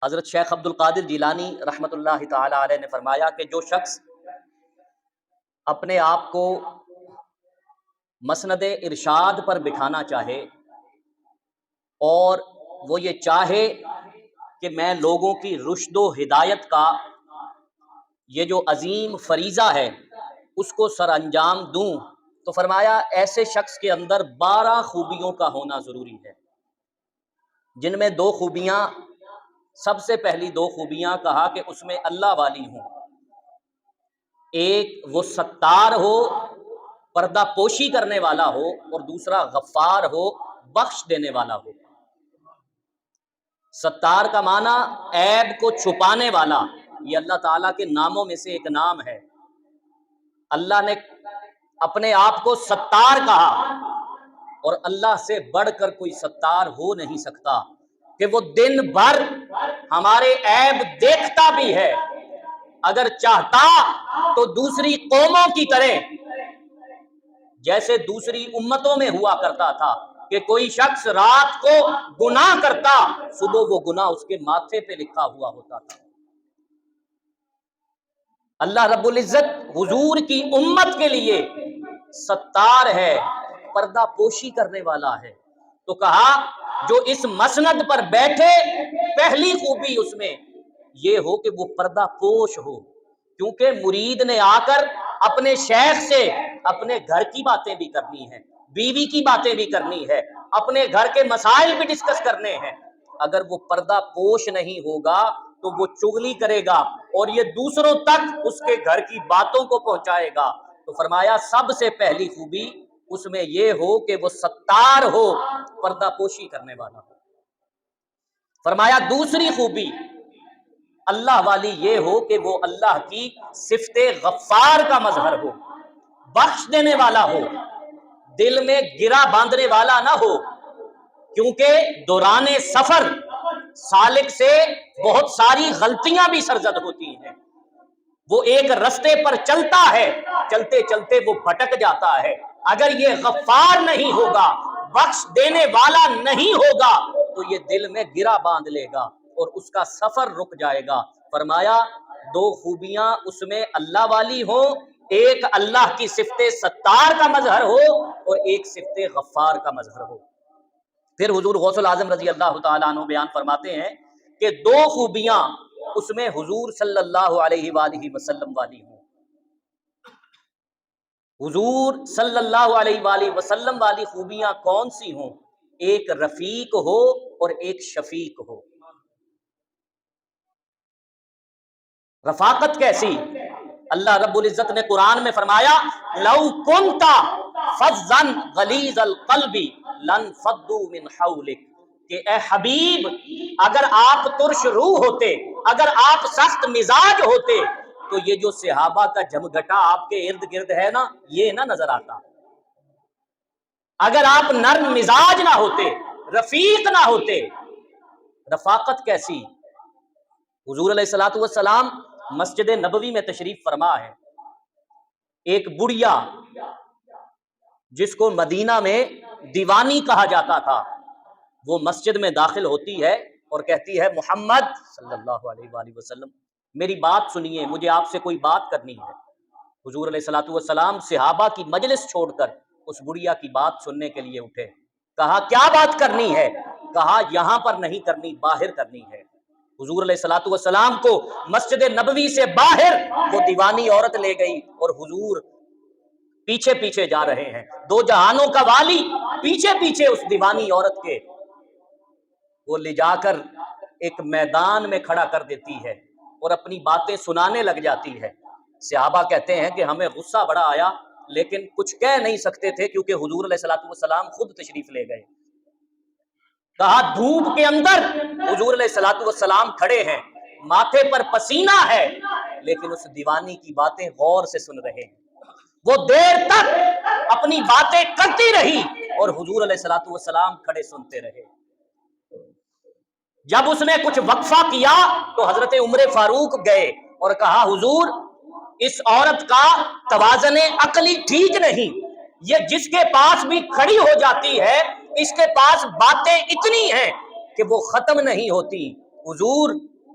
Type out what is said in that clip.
حضرت شیخ عبد القادر جیلانی رحمۃ اللہ تعالی علیہ نے فرمایا کہ جو شخص اپنے آپ کو مسند ارشاد پر بٹھانا چاہے اور وہ یہ چاہے کہ میں لوگوں کی رشد و ہدایت کا یہ جو عظیم فریضہ ہے اس کو سر انجام دوں، تو فرمایا ایسے شخص کے اندر 12 خوبیوں کا ہونا ضروری ہے، جن میں 2 خوبیاں، سب سے پہلی 2 خوبیاں کہا کہ اس میں اللہ والی ہوں۔ ایک وہ ستار ہو، پردہ پوشی کرنے والا ہو، اور دوسرا غفار ہو، بخش دینے والا ہو۔ ستار کا معنی عیب کو چھپانے والا، یہ اللہ تعالیٰ کے ناموں میں سے ایک نام ہے۔ اللہ نے اپنے آپ کو ستار کہا، اور اللہ سے بڑھ کر کوئی ستار ہو نہیں سکتا کہ وہ دن بھر ہمارے عیب دیکھتا بھی ہے، اگر چاہتا تو دوسری قوموں کی طرح، جیسے دوسری امتوں میں ہوا کرتا تھا کہ کوئی شخص رات کو گناہ کرتا، صبح وہ گناہ اس کے ماتھے پہ لکھا ہوا ہوتا تھا۔ اللہ رب العزت حضور کی امت کے لیے ستار ہے، پردہ پوشی کرنے والا ہے۔ تو کہا جو اس مسند پر بیٹھے، پہلی خوبی اس میں یہ ہو کہ وہ پردہ پوش ہو، کیونکہ مرید نے آ کر اپنے شیخ سے اپنے گھر کی باتیں بھی کرنی ہیں، بیوی کی باتیں بھی کرنی ہے، اپنے گھر کے مسائل بھی ڈسکس کرنے ہیں۔ اگر وہ پردہ پوش نہیں ہوگا تو وہ چغلی کرے گا اور یہ دوسروں تک اس کے گھر کی باتوں کو پہنچائے گا۔ تو فرمایا سب سے پہلی خوبی اس میں یہ ہو کہ وہ ستار ہو، پردہ پوشی کرنے والا ہو۔ فرمایا دوسری خوبی اللہ والی یہ ہو کہ وہ اللہ کی صفت غفار کا مظہر ہو، بخش دینے والا ہو، دل میں گرہ باندھنے والا نہ ہو، کیونکہ دوران سفر سالک سے بہت ساری غلطیاں بھی سرزد ہوتی ہیں۔ وہ ایک رستے پر چلتا ہے، چلتے چلتے وہ بھٹک جاتا ہے، اگر یہ غفار نہیں ہوگا، بخش دینے والا نہیں ہوگا، تو یہ دل میں گرہ باندھ لے گا اور اس کا سفر رک جائے گا۔ فرمایا 2 خوبیاں اس میں اللہ والی ہو، ایک اللہ کی صفت ستار کا مظہر ہو اور ایک صفت غفار کا مظہر ہو۔ پھر حضور غوث العظم رضی اللہ تعالیٰ عنہ بیان فرماتے ہیں کہ 2 خوبیاں اس میں حضور صلی اللہ علیہ وآلہ وسلم والی ہوں۔ حضور صلی اللہ علیہ وآلہ وسلم والی خوبیاں کون سی ہوں؟ ایک رفیق ہو اور ایک شفیق ہو۔ رفاقت کیسی؟ اللہ رب العزت نے قرآن میں فرمایا لو کنت فظا غلیظ القلب لانفضوا من حولک، کہ اے حبیب اگر آپ ترش روح ہوتے، اگر آپ سخت مزاج ہوتے تو یہ جو صحابہ کا جمگٹا آپ کے ارد گرد ہے نا، یہ نہ نظر آتا۔ اگر آپ نرم مزاج نہ ہوتے، رفیق نہ ہوتے۔ رفاقت کیسی؟ حضور علیہ الصلوۃ والسلام مسجد نبوی میں تشریف فرما ہے، ایک بڑھیا جس کو مدینہ میں دیوانی کہا جاتا تھا، وہ مسجد میں داخل ہوتی ہے اور کہتی ہے محمد صلی اللہ علیہ وآلہ وسلم میری بات سنیے، مجھے آپ سے کوئی بات کرنی ہے۔ حضور علیہ الصلوۃ والسلام صحابہ کی مجلس چھوڑ کر اس بڑھیا کی بات سننے کے لیے اٹھے۔ کہا کیا بات کرنی ہے؟ کہا یہاں پر نہیں کرنی، باہر کرنی ہے۔ حضور علیہ الصلوۃ والسلام کو مسجد نبوی سے باہر وہ دیوانی عورت لے گئی اور حضور پیچھے پیچھے جا رہے ہیں، 2 جہانوں کا والی پیچھے پیچھے اس دیوانی عورت کے، وہ لے جا کر ایک میدان میں کھڑا کر دیتی ہے اور اپنی باتیں سنانے لگ جاتی ہے۔ صحابہ کہتے ہیں کہ ہمیں غصہ بڑا آیا، لیکن کچھ کہہ نہیں سکتے تھے کیونکہ حضور علیہ الصلوۃ والسلام خود تشریف لے گئے۔ کہا دھوپ کے اندر حضور علیہ الصلوۃ والسلام کھڑے ہیں، ماتھے پر پسینہ ہے، لیکن اس دیوانی کی باتیں غور سے سن رہے ہیں۔ وہ دیر تک اپنی باتیں کرتی رہی اور حضور علیہ الصلوۃ والسلام کھڑے سنتے رہے۔ جب اس نے کچھ وقفہ کیا تو حضرت عمر فاروق گئے اور کہا حضور اس عورت کا توازن عقلی ٹھیک نہیں، یہ جس کے پاس بھی کھڑی ہو جاتی ہے اس کے پاس باتیں اتنی ہیں کہ وہ ختم نہیں ہوتی۔ حضور